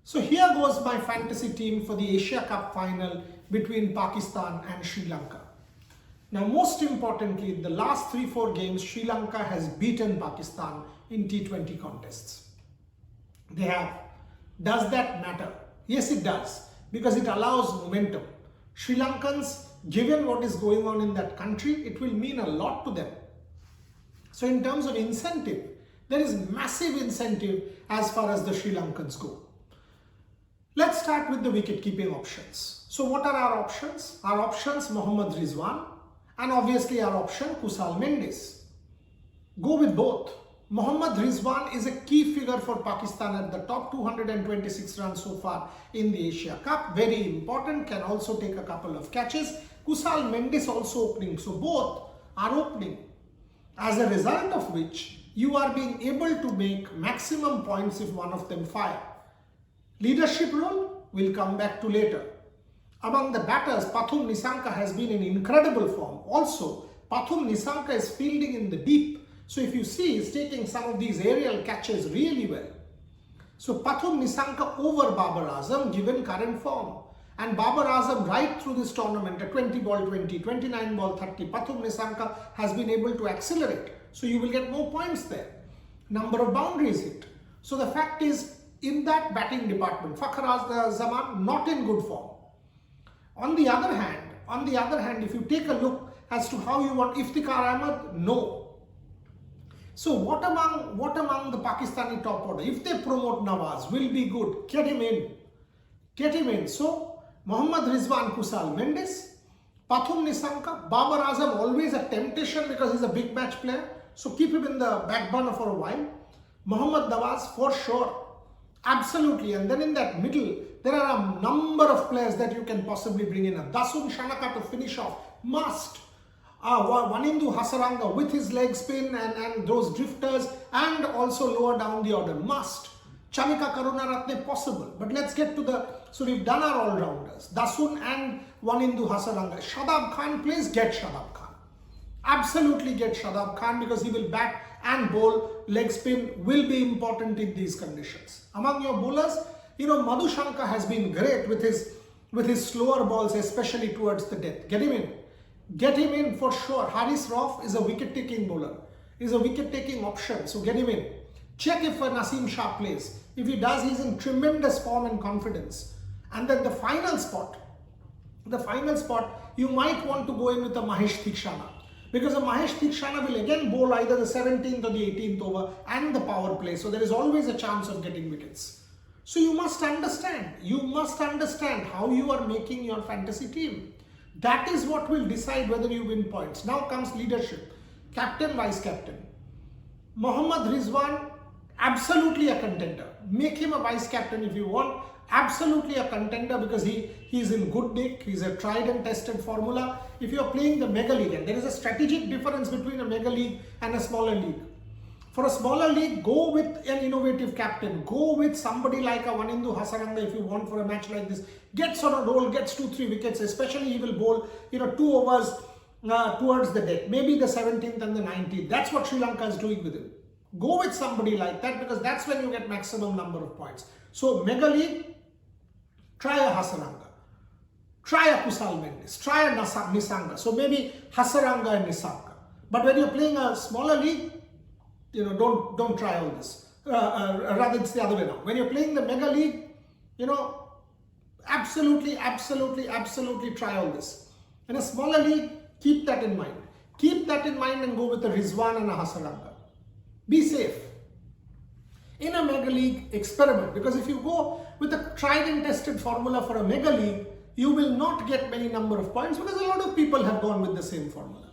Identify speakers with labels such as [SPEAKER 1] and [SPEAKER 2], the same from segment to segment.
[SPEAKER 1] So here goes my fantasy team for the Asia Cup final between Pakistan and Sri Lanka. Now, most importantly, in the last 3-4 games, Sri Lanka has beaten Pakistan in T20 contests. They have. Does that matter? Yes, it does, because it allows momentum. Sri Lankans, given what is going on in that country, it will mean a lot to them. So in terms of incentive, there is massive incentive as far as the Sri Lankans go. Let's start with the wicket-keeping options. So what are our options? Our options, Mohammad Rizwan, and obviously our option, Kusal Mendes. Go with both. Mohammad Rizwan is a key figure for Pakistan at the top, 226 runs so far in the Asia Cup. Very important, can also take a couple of catches. Kusal Mendes also opening, so both are opening. As a result of which, you are being able to make maximum points if one of them fire. Leadership role will come back to later. Among the batters, Pathum Nissanka has been in incredible form. Also, Pathum Nissanka is fielding in the deep. So if you see, he's taking some of these aerial catches really well. So Pathum Nissanka over Babar Azam given current form. And Babar Azam right through this tournament, a 20 ball 20, 29 ball 30, Pathum Nissanka has been able to accelerate. So you will get more points there. Number of boundaries hit. So the fact is, in that batting department, Fakhar Zaman not in good form. On the other hand, if you take a look as to how you want Iftikhar Ahmed, no. So what among the Pakistani top order? If they promote Nawaz, will be good. Get him in. Get him in. So Mohammad Rizwan, Kusal Mendes, Pathum Nissanka, Babar Azam always a temptation because he's a big match player. So keep him in the back burner for a while. Mohammad Nawaz for sure. Absolutely. And then in that middle, there are a number of players that you can possibly bring in. Dasun Shanaka to finish off. Must. Wanindu Hasaranga with his leg spin and those drifters, and also lower down the order. Must. Chamika Karunaratne possible. But let's get to the... So we've done our all-rounders. Dasun and Wanindu Hasaranga. Shadab Khan plays, get Shadab Khan. Absolutely get Shadab Khan because he will bat and bowl. Leg spin will be important in these conditions. Among your bowlers, Madhu Shankar has been great with his slower balls, especially towards the death. Get him in. Get him in for sure. Haris Rauf is a wicket-taking bowler. He's a wicket-taking option, so get him in. Check if Naseem Shah plays. If he does, he's in tremendous form and confidence. And then the final spot, you might want to go in with a Mahesh Theekshana. Because a Mahesh Theekshana will again bowl either the 17th or the 18th over and the power play. So there is always a chance of getting wickets. So you must understand how you are making your fantasy team. That is what will decide whether you win points. Now comes leadership. Captain, vice captain. Mohammad Rizwan, absolutely a contender. Make him a vice captain if you want. Absolutely a contender because he's in good nick. He's a tried and tested formula. If you're playing the mega league, and there is a strategic difference between a mega league and a smaller league. For a smaller league, go with an innovative captain. Go with somebody like a Wanindu Hasaranga if you want for a match like this. Gets on a roll, gets 2-3 wickets, especially he will bowl 2 overs towards the death. Maybe the 17th and the 19th. That's what Sri Lanka is doing with him. Go with somebody like that because that's when you get maximum number of points. So mega league, try a Hasaranga. Try a Kusal Mendes. Try a Nissanka. So maybe Hasaranga and Nissanka. But when you're playing a smaller league, don't try all this. Rather, it's the other way now. When you're playing the mega league, absolutely try all this. In a smaller league, keep that in mind. Keep that in mind and go with a Rizwan and a Hasaranga. Be safe. In a mega league, experiment. Because if you go with a tried and tested formula for a mega league, you will not get many number of points because a lot of people have gone with the same formula.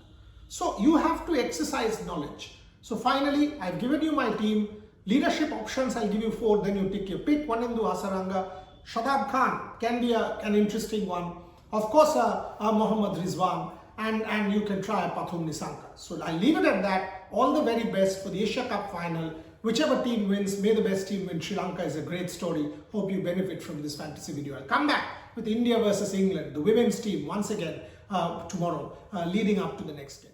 [SPEAKER 1] So you have to exercise knowledge. So finally, I've given you my team. Leadership options, I'll give you 4. Then you pick your pick. Wanindu Hasaranga. Shadab Khan can be an interesting one. Of course, Mohammad Rizwan. And you can try a Pathum Nissanka. So I'll leave it at that. All the very best for the Asia Cup final. Whichever team wins, may the best team win. Sri Lanka is a great story. Hope you benefit from this fantasy video. I'll come back with India versus England, the women's team once again tomorrow, leading up to the next game.